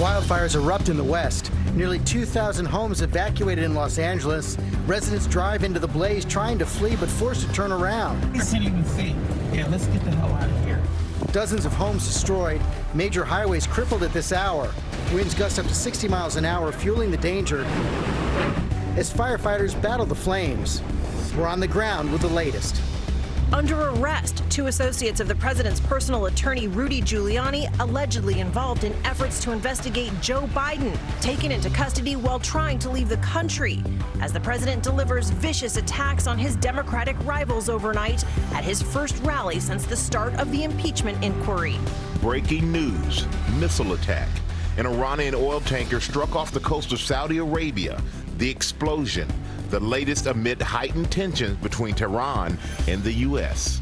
Wildfires erupt in the west. Nearly 2,000 homes evacuated in Los Angeles. Residents drive into the blaze trying to flee but forced to turn around. I can't even see. Yeah, let's get the hell out of here. Dozens of homes destroyed. Major highways crippled at this hour. Winds gust up to 60 miles an hour, fueling the danger as firefighters battle the flames. We're on the ground with the latest. Under arrest, 2 associates of the president's personal attorney, Rudy Giuliani, allegedly involved in efforts to investigate Joe Biden, taken into custody while trying to leave the country, as the president delivers vicious attacks on his Democratic rivals overnight at his first rally since the start of the impeachment inquiry. Breaking news: missile attack. An Iranian oil tanker struck off the coast of Saudi Arabia. The explosion, the latest amid heightened tensions between Tehran and the U.S.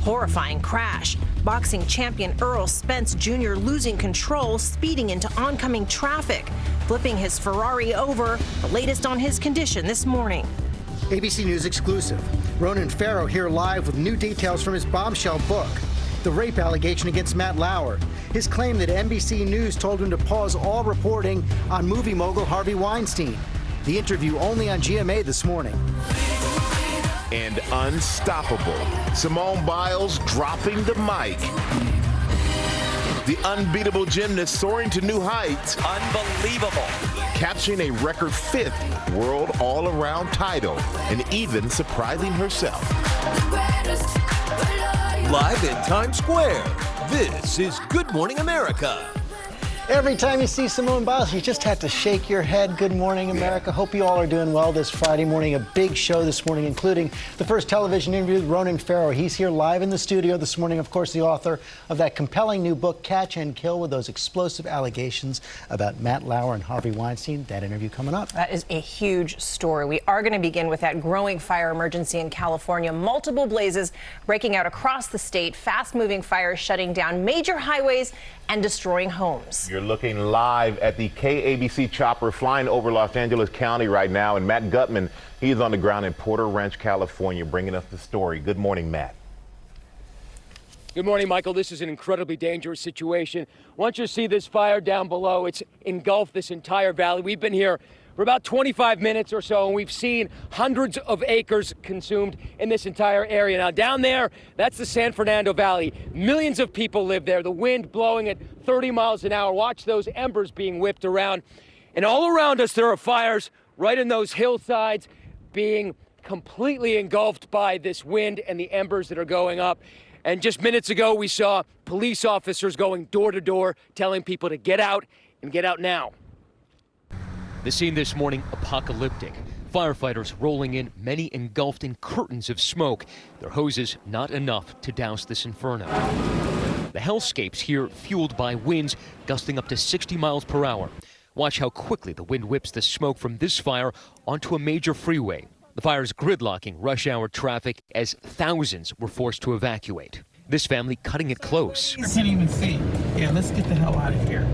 Horrifying crash. Boxing champion Errol Spence Jr. losing control, speeding into oncoming traffic, flipping his Ferrari over. The latest on his condition this morning. ABC News exclusive. Ronan Farrow here live with new details from his bombshell book. The rape allegation against Matt Lauer. His claim that NBC News told him to pause all reporting on movie mogul Harvey Weinstein. The interview only on GMA this morning. And unstoppable, Simone Biles dropping the mic. The unbeatable gymnast soaring to new heights. Unbelievable. Capturing a record 5th world all-around title and even surprising herself. Live in Times Square, this is Good Morning America. Every time you see Simone Biles, you just have to shake your head. Good morning, America. Hope you all are doing well this Friday morning. A big show this morning, including the first television interview with Ronan Farrow. He's here live in the studio this morning. Of course, the author of that compelling new book, Catch and Kill, with those explosive allegations about Matt Lauer and Harvey Weinstein. That interview coming up. That is a huge story. We are going to begin with that growing fire emergency in California. Multiple blazes breaking out across the state. Fast-moving fires shutting down major highways and destroying homes. You're looking live at the KABC chopper flying over Los Angeles County right now, and Matt Gutman, he's on the ground in Porter Ranch, California, bringing us the story. Good morning, Matt. Good morning, Michael. This is an incredibly dangerous situation. Once you see this fire down below, it's engulfed this entire valley. We've been here for about 25 minutes or so, and we've seen hundreds of acres consumed in this entire area. Now, down there, that's the San Fernando Valley. Millions of people live there. The wind blowing at 30 miles an hour. Watch those embers being whipped around. And all around us, there are fires right in those hillsides being completely engulfed by this wind and the embers that are going up. And just minutes ago, we saw police officers going door to door, telling people to get out and get out now. The scene this morning, apocalyptic. Firefighters rolling in, many engulfed in curtains of smoke. Their hoses not enough to douse this inferno. The hellscapes here fueled by winds gusting up to 60 miles per hour. Watch how quickly the wind whips the smoke from this fire onto a major freeway. The fire's gridlocking rush hour traffic as thousands were forced to evacuate. This family cutting it close. I can't even see. Yeah, let's get the hell out of here.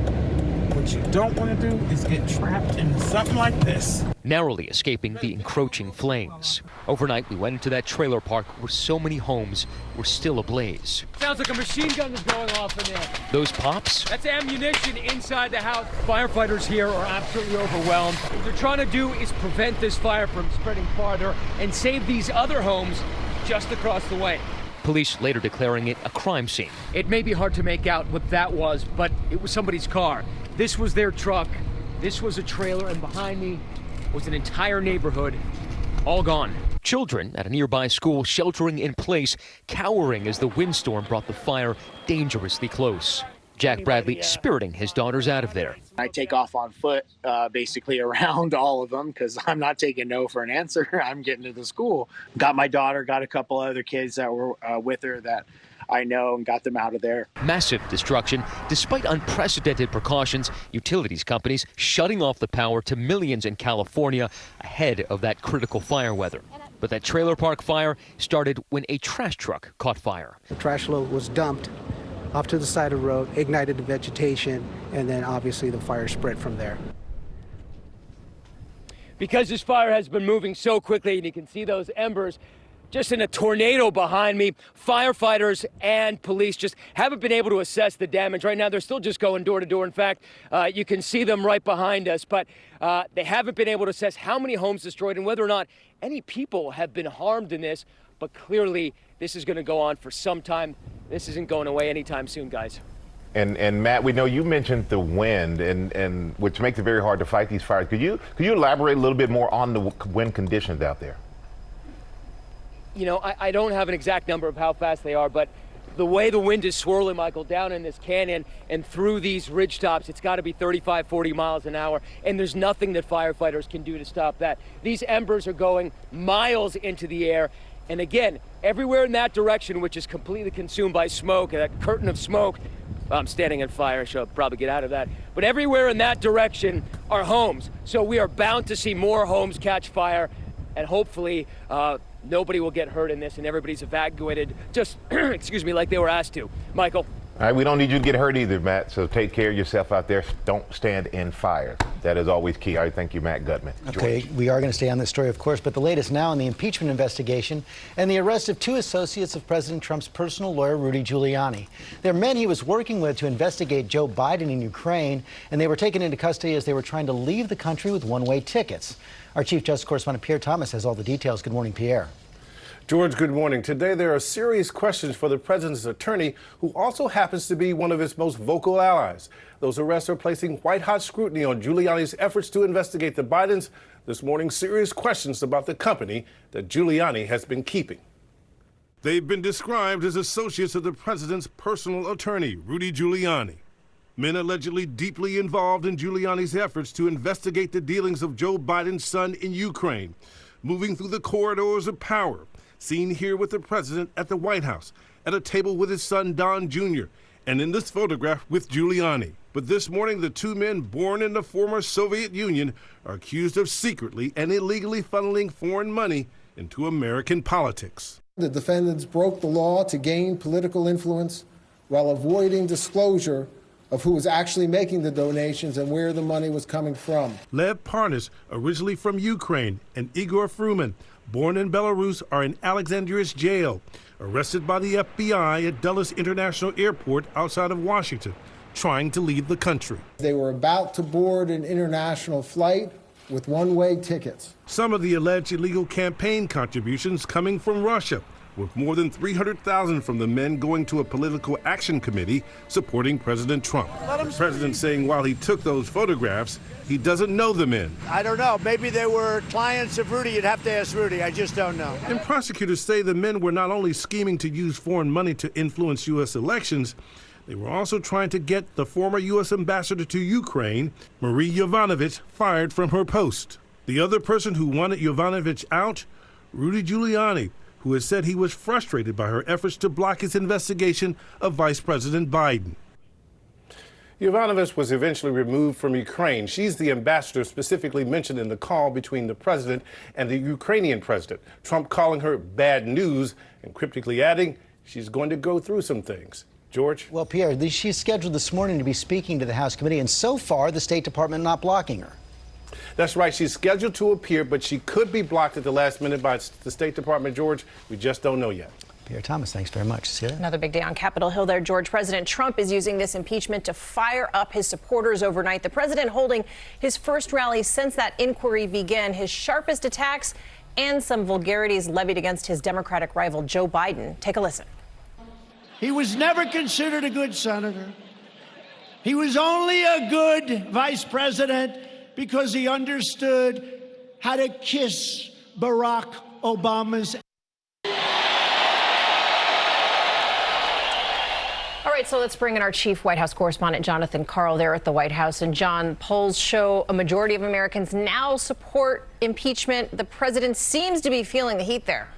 What you don't want to do is get trapped in something like this. Narrowly escaping the encroaching flames. Overnight, we went into that trailer park where so many homes were still ablaze. Sounds like a machine gun is going off in there. Those pops? That's ammunition inside the house. Firefighters here are absolutely overwhelmed. What they're trying to do is prevent this fire from spreading farther and save these other homes just across the way. Police later declaring it a crime scene. It may be hard to make out what that was, but it was somebody's car. This was their truck. This was a trailer, and behind me was an entire neighborhood, all gone. Children at a nearby school sheltering in place, cowering as the windstorm brought the fire dangerously close. Jack Bradley spiriting his daughters out of there. I take off on foot, basically around all of them, because I'm not taking no for an answer. I'm getting to the school. Got my daughter, got a couple other kids that were with her that I know, and got them out of there. Massive destruction. Despite unprecedented precautions, utilities companies shutting off the power to millions in California ahead of that critical fire weather. But that trailer park fire started when a trash truck caught fire. The trash load was dumped off to the side of the road, ignited the vegetation, and then obviously the fire spread from there. Because this fire has been moving so quickly, and you can see those embers, just in a tornado behind me. Firefighters and police just haven't been able to assess the damage. Right now, they're still just going door to door. In fact, you can see them right behind us, but they haven't been able to assess how many homes destroyed and whether or not any people have been harmed in this. But clearly, this is going to go on for some time. This isn't going away anytime soon, guys. And Matt, we know you mentioned the wind, and which makes it very hard to fight these fires. Could you elaborate a little bit more on the wind conditions out there? You know, I don't have an exact number of how fast they are, but the way the wind is swirling, Michael, down in this canyon and through these ridge tops, it's got to be 35, 40 miles an hour, and there's nothing that firefighters can do to stop that. These embers are going miles into the air, and again, everywhere in that direction, which is completely consumed by smoke, that curtain of smoke. I'm standing in fire, so I'll probably get out of that. But everywhere in that direction are homes. So we are bound to see more homes catch fire, and hopefully nobody will get hurt in this and everybody's evacuated just, excuse me, like they were asked to. Michael. All right, we don't need you to get hurt either, Matt, so take care of yourself out there. Don't stand in fire. That is always key. All right, thank you, Matt Gutman. Okay, George. we are going to stay on this story, of course, but the latest now in the impeachment investigation and the arrest of 2 associates of President Trump's personal lawyer, Rudy Giuliani. They're men he was working with to investigate Joe Biden in Ukraine, and they were taken into custody as they were trying to leave the country with one-way tickets. Our Chief Justice correspondent Pierre Thomas has all the details. Good morning, Pierre. George, good morning. Today, there are serious questions for the president's attorney, who also happens to be one of his most vocal allies. Those arrests are placing white-hot scrutiny on Giuliani's efforts to investigate the Bidens. This morning, serious questions about the company that Giuliani has been keeping. They've been described as associates of the president's personal attorney, Rudy Giuliani. Men allegedly deeply involved in Giuliani's efforts to investigate the dealings of Joe Biden's son in Ukraine, moving through the corridors of power. Seen here with the president at the White House, at a table with his son Don Jr., and in this photograph with Giuliani. But this morning, the 2 men born in the former Soviet Union are accused of secretly and illegally funneling foreign money into American politics. The defendants broke the law to gain political influence while avoiding disclosure of who was actually making the donations and where the money was coming from. Lev Parnas, originally from Ukraine, and Igor Fruman, born in Belarus, are in Alexandria's jail, arrested by the FBI at Dulles International Airport outside of Washington, trying to leave the country. They were about to board an international flight with one-way tickets. Some of the alleged illegal campaign contributions coming from Russia, with more than $300,000 from the men going to a political action committee supporting President Trump. The president saying while he took those photographs, he doesn't know the men. I don't know. Maybe they were clients of Rudy. You'd have to ask Rudy. I just don't know. And prosecutors say the men were not only scheming to use foreign money to influence U.S. elections, they were also trying to get the former U.S. ambassador to Ukraine, Marie Yovanovitch, fired from her post. The other person who wanted Yovanovitch out, Rudy Giuliani, who has said he was frustrated by her efforts to block his investigation of Vice President Biden. Yovanovitch was eventually removed from Ukraine. She's the ambassador specifically mentioned in the call between the president and the Ukrainian president. Trump calling her bad news and cryptically adding she's going to go through some things. George? Well, Pierre, she's scheduled this morning to be speaking to the House committee, and so far the State Department not blocking her. That's right. She's scheduled to appear, but she could be blocked at the last minute by the State Department, George. We just don't know yet. Pierre Thomas, thanks very much. See you. Another big day on Capitol Hill there, George. President Trump is using this impeachment to fire up his supporters overnight. The president holding his first rally since that inquiry began. His sharpest attacks and some vulgarities levied against his Democratic rival, Joe Biden. Take a listen. He was never considered a good senator. He was only a good vice president because he understood how to kiss Barack Obama's. All right, so let's bring in our chief White House correspondent, Jonathan Karl, there at the White House. And John, polls show a majority of Americans now support impeachment. The president seems to be feeling the heat there.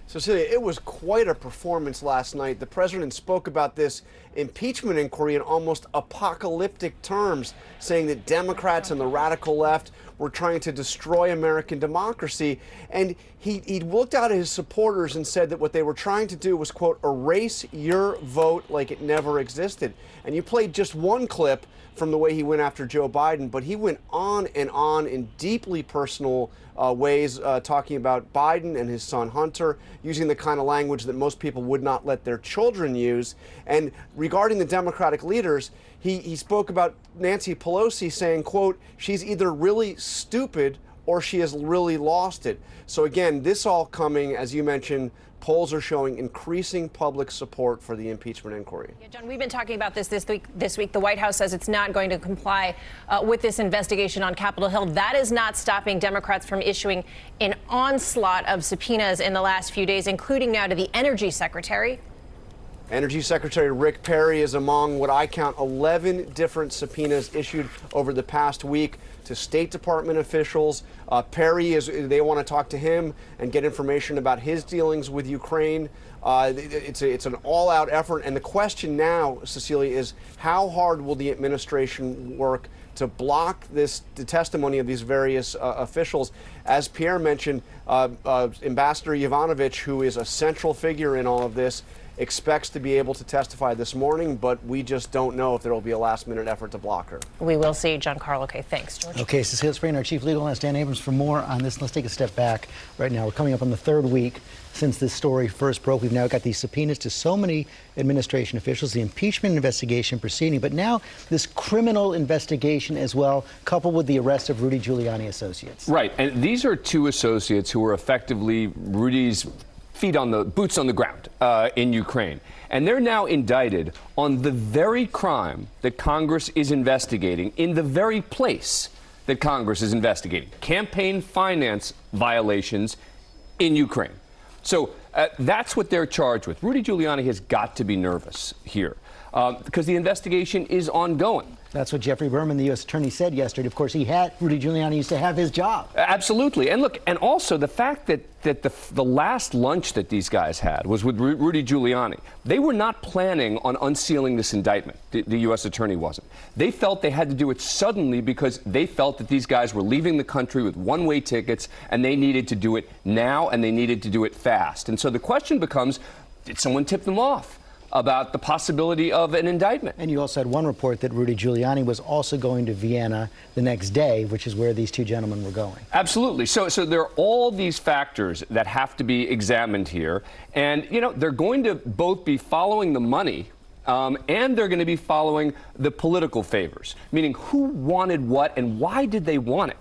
So, Celia, it was quite a performance last night. The president spoke about this impeachment inquiry in almost apocalyptic terms, saying that Democrats and the radical left were trying to destroy American democracy. And he looked out at his supporters and said that what they were trying to do was, quote, erase your vote like it never existed. And you played just one clip from the way he went after Joe Biden, but he went on in deeply personal ways, talking about Biden and his son Hunter, using the kind of language that most people would not let their children use. And regarding the Democratic leaders, he spoke about Nancy Pelosi saying, quote, she's either really stupid or she has really lost it. So again, this all coming, as you mentioned, polls are showing increasing public support for the impeachment inquiry. Yeah, John, we've been talking about this week. The White House says it's not going to comply with this investigation on Capitol Hill. That is not stopping Democrats from issuing an onslaught of subpoenas in the last few days, including now to the Energy Secretary. Energy Secretary Rick Perry is among what I count 11 different subpoenas issued over the past week to State Department officials. They want to talk to him and get information about his dealings with Ukraine. It's an all-out effort. And the question now, Cecilia, is how hard will the administration work to block the testimony of these various officials? As Pierre mentioned, Ambassador Yovanovitch, who is a central figure in all of this, expects to be able to testify this morning, but we just don't know if there will be a last-minute effort to block her. We will see. Giancarlo, okay, thanks, George. Okay, Cecilia Sprain, our chief legal analyst, Dan Abrams, for more on this. Let's take a step back right now. We're coming up on the third week since this story first broke. We've now got these subpoenas to so many administration officials, the impeachment investigation proceeding, but now this criminal investigation as well, coupled with the arrest of Rudy Giuliani associates. Right, and these are two associates who were effectively Rudy's boots on the ground in Ukraine. And they're now indicted on the very crime that Congress is investigating in the very place that Congress is investigating, campaign finance violations in Ukraine. So that's what they're charged with. Rudy Giuliani has got to be nervous here because the investigation is ongoing. That's what Jeffrey Berman, the U.S. attorney, said yesterday. Of course, Rudy Giuliani used to have his job. Absolutely. And look, and also the fact that the last lunch that these guys had was with Rudy Giuliani. They were not planning on unsealing this indictment. The U.S. attorney wasn't. They felt they had to do it suddenly because they felt that these guys were leaving the country with one-way tickets and they needed to do it now and they needed to do it fast. And so the question becomes, did someone tip them off about the possibility of an indictment? And you also had one report that Rudy Giuliani was also going to Vienna the next day, which is where these two gentlemen were going. Absolutely. So there are all these factors that have to be examined here. And, you know, they're going to both be following the money and they're going to be following the political favors, meaning who wanted what and why did they want it?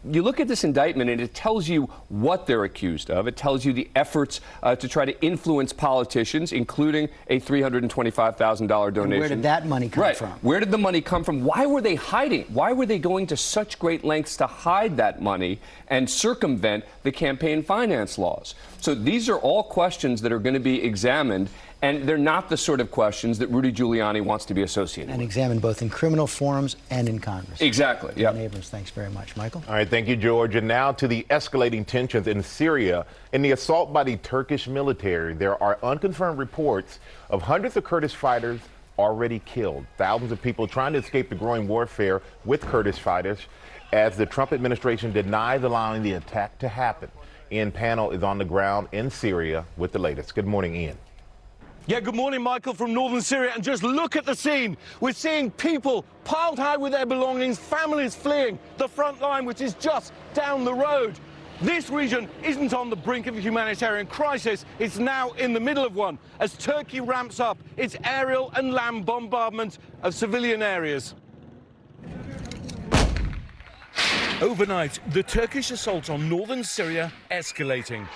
You look at this indictment and it tells you what they're accused of. It tells you the efforts to try to influence politicians, including a $325,000 donation. And where did that money come from? Where did the money come from? Why were they hiding? Why were they going to such great lengths to hide that money and circumvent the campaign finance laws? So these are all questions that are going to be examined, and they're not the sort of questions that Rudy Giuliani wants to be associated with. And examined both in criminal forums and in Congress. Exactly. Yeah. Abrams, thanks very much. Michael? All right, thank you, George. And now to the escalating tensions in Syria and the assault by the Turkish military. There are unconfirmed reports of hundreds of Kurdish fighters already killed. Thousands of people trying to escape the growing warfare with Kurdish fighters as the Trump administration denies allowing the attack to happen. Ian Pannell is on the ground in Syria with the latest. Good morning, Ian. Yeah, good morning, Michael, from northern Syria. And just look at the scene. We're seeing people piled high with their belongings, families fleeing the front line, which is just down the road. This region isn't on the brink of a humanitarian crisis. It's now in the middle of one as Turkey ramps up its aerial and land bombardment of civilian areas. Overnight, the Turkish assault on northern Syria escalating.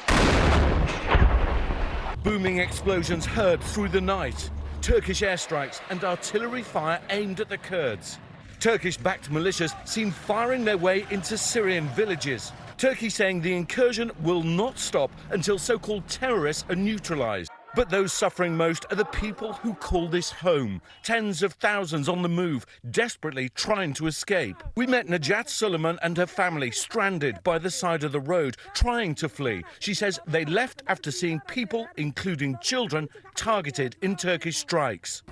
Booming explosions heard through the night. Turkish airstrikes and artillery fire aimed at the Kurds. Turkish-backed militias seen firing their way into Syrian villages. Turkey saying the incursion will not stop until so-called terrorists are neutralized. But those suffering most are the people who call this home. Tens of thousands on the move, desperately trying to escape. We met Najat Suleiman and her family stranded by the side of the road, trying to flee. She says they left after seeing people, including children, targeted in Turkish strikes.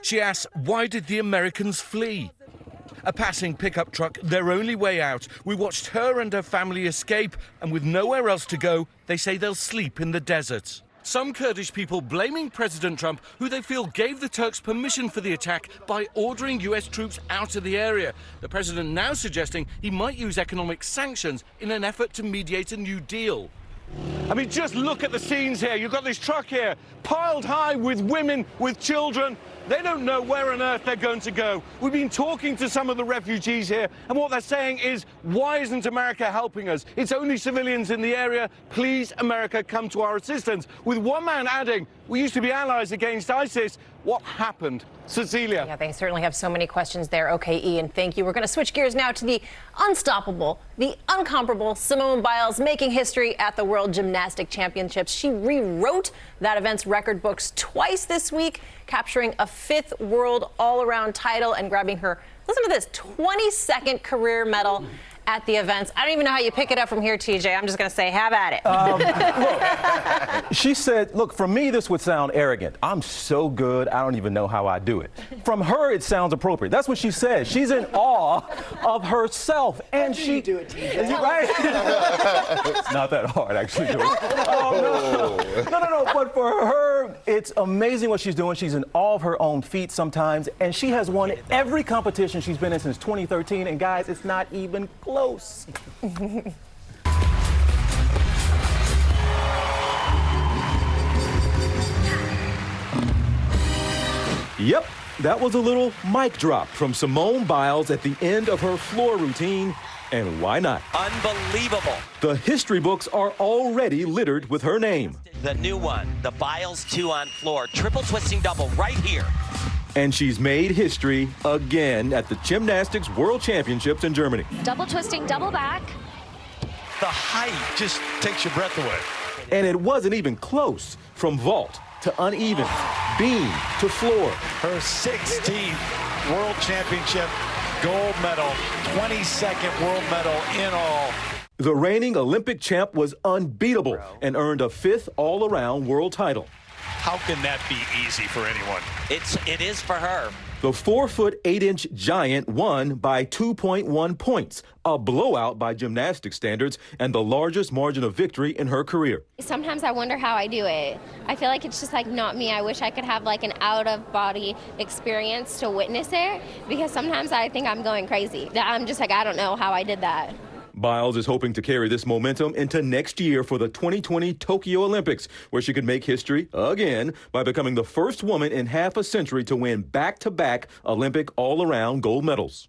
She asks, why did the Americans flee? a passing pickup truck their only way out. We watched her and her family escape, and with nowhere else to go, they say they'll sleep in the desert. Some Kurdish people blaming President Trump, who they feel gave the Turks permission for the attack by ordering US troops out of the area. The president now suggesting he might use economic sanctions in an effort to mediate a new deal. I mean, just look at the scenes here. You've got this truck here, piled high with women, with children. They don't know where on earth they're going to go. We've been talking to some of the refugees here, and what they're saying is, why isn't America helping us? It's only civilians in the area. Please, America, come to our assistance. With one man adding, we used to be allies against ISIS. What happened? Cecilia. Yeah, they certainly have so many questions there. Okay, Ian, thank you. We're going to switch gears now to the unstoppable, the incomparable Simone Biles, making history at the World Gymnastic Championships. She rewrote that event's record books twice this week, capturing a 5th world all-around title and grabbing her, listen to this, 22nd career medal at the events. I don't even know how you pick it up from here, TJ. I'm just going to say, have at it. Look, she said, look, for me, this would sound arrogant. I'm so good, I don't even know how I do it. From her, it sounds appropriate. That's what she says. She's in awe of herself. And she do it, TJ. Right? It's not that hard, actually, do it. No. But for her, it's amazing what she's doing. She's in awe of her own feat sometimes. And she has won every competition she's been in since 2013. And guys, it's not even close. Yep, that was a little mic drop from Simone Biles at the end of her floor routine. And why not? Unbelievable. The history books are already littered with her name. The new one, the Biles 2 on floor, triple twisting double right here. And she's made history again at the Gymnastics World Championships in Germany. Double twisting, double back. The height just takes your breath away. And it wasn't even close. From vault to uneven, beam to floor. Her 16th World Championship gold medal, 22nd world medal in all. The reigning Olympic champ was unbeatable and earned a 5th all-around world title. How can that be easy for anyone? It is for her. The 4-foot 8-inch giant won by 2.1 points, a blowout by gymnastic standards and the largest margin of victory in her career. Sometimes I wonder how I do it. I feel like it's just like not me. I wish I could have like an out-of-body experience to witness it, because sometimes I think I'm going crazy. I'm just like, I don't know how I did that. Biles is hoping to carry this momentum into next year for the 2020 Tokyo Olympics, where she could make history again by becoming the first woman in half a century to win back-to-back Olympic all-around gold medals.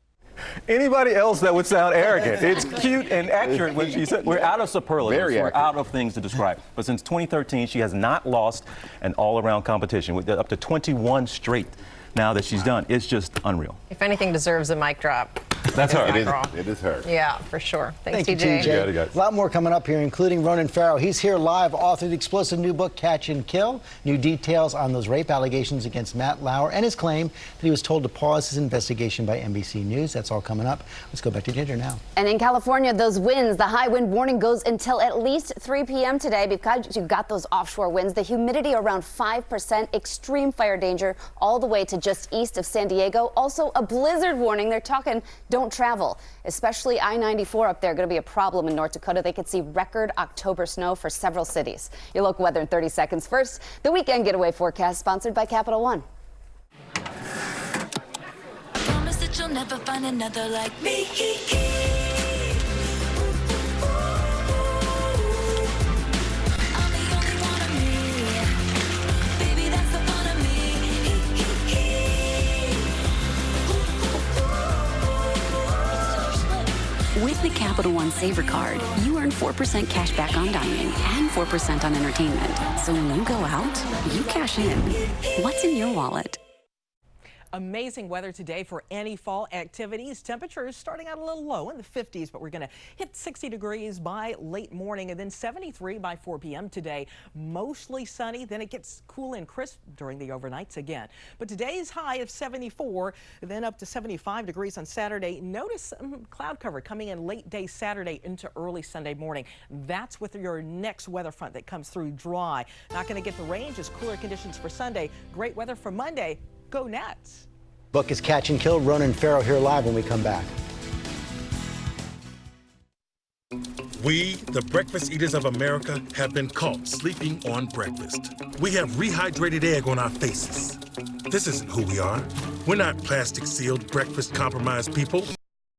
Anybody else that would sound arrogant? It's cute and accurate when she said we're out of superlatives. Very we're accurate. out of things to describe. But since 2013, she has not lost an all-around competition with up to 21 straight now that she's done. It's just unreal. If anything deserves a mic drop. That's her. It is her. Yeah, for sure. Thanks, Thank TJ. you, TJ. A lot more coming up here, including Ronan Farrow. He's here live, authored the explosive new book, Catch and Kill. New details on those rape allegations against Matt Lauer and his claim that he was told to pause his investigation by NBC News. That's all coming up. Let's go back to Ginger now. And in California, those winds, the high wind warning goes until at least 3 p.m. today because you've got those offshore winds. The humidity around 5%, extreme fire danger all the way to just east of San Diego. Also a blizzard warning. They're talking don't travel. Especially I-94 up there, going to be a problem in North Dakota. They could see record October snow for several cities. Your local weather in 30 seconds. First, the weekend getaway forecast sponsored by Capital One. Promise that you'll never find another like me. With the Capital One Saver Card, you earn 4% cash back on dining and 4% on entertainment. So when you go out, you cash in. What's in your wallet? Amazing weather today for any fall activities. Temperatures starting out a little low in the 50s, but we're going to hit 60 degrees by late morning and then 73 by 4 p.m. today. Mostly sunny, then it gets cool and crisp during the overnights again. But today's high of 74, then up to 75 degrees on Saturday. Notice some cloud cover coming in late day Saturday into early Sunday morning. That's with your next weather front that comes through dry. Not going to get the rain, just cooler conditions for Sunday. Great weather for Monday. Go Nats. Book is Catch and Kill. Ronan Farrow here live when we come back. We, the breakfast eaters of America, have been caught sleeping on breakfast. We have rehydrated egg on our faces. This isn't who we are. We're not plastic-sealed, breakfast-compromised people.